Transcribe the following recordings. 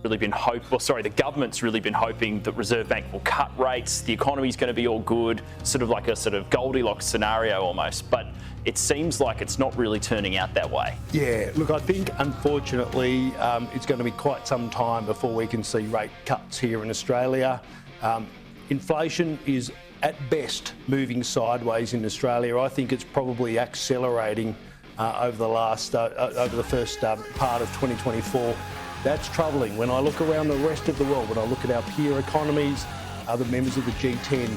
really been the government's really been hoping that Reserve Bank will cut rates, the economy's going to be all good, sort of like a sort of Goldilocks scenario almost. But it seems like it's not really turning out that way. Yeah, look, I think unfortunately it's going to be quite some time before we can see rate cuts here in Australia. Inflation is at best moving sideways in Australia. I think it's probably accelerating over the first part of 2024. That's troubling. When I look around the rest of the world, when I look at our peer economies, other members of the G10,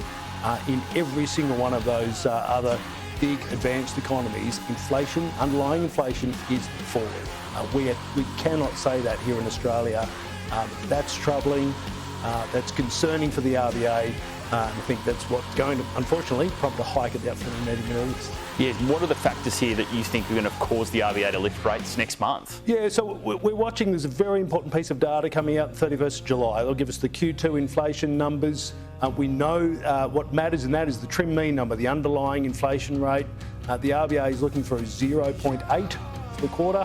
in every single one of those other big advanced economies, inflation, underlying inflation is falling. We cannot say that here in Australia. That's troubling. That's concerning for the RBA. I think that's what's going to, unfortunately, prompt a hike at the upcoming meeting in August. Yeah, what are the factors here that you think are going to cause the RBA to lift rates next month? Yeah, so we're watching. There's a very important piece of data coming out 31st of July. They'll give us the Q2 inflation numbers. We know what matters, and that is the trim mean number, the underlying inflation rate. The RBA is looking for a 0.8 for the quarter,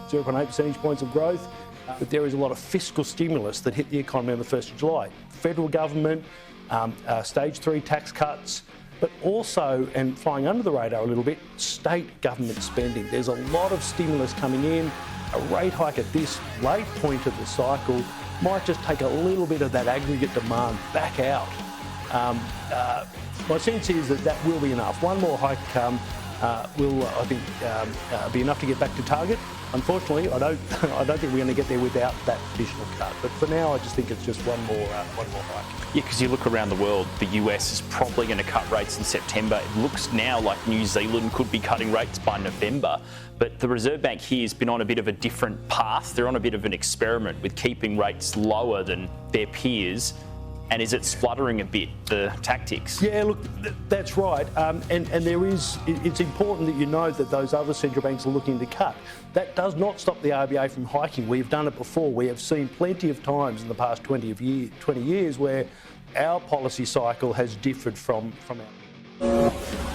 0.8 percentage points of growth. But there is a lot of fiscal stimulus that hit the economy on the 1st of July. Federal government, stage 3 tax cuts, but also, and flying under the radar a little bit, state government spending. There's a lot of stimulus coming in. A rate hike at this late point of the cycle might just take a little bit of that aggregate demand back out. My sense is that will be enough. One more hike will, I think, be enough to get back to target. Unfortunately, I don't think we're going to get there without that additional cut. But for now, I just think it's just one more hike. Yeah, because you look around the world, the US is probably going to cut rates in September. It looks now like New Zealand could be cutting rates by November. But the Reserve Bank here has been on a bit of a different path. They're on a bit of an experiment with keeping rates lower than their peers. And is it spluttering a bit, the tactics? Yeah, look, that's right. And there is, it's important that you know that those other central banks are looking to cut. That does not stop the RBA from hiking. We've done it before. We have seen plenty of times in the past 20 years where our policy cycle has differed from ours.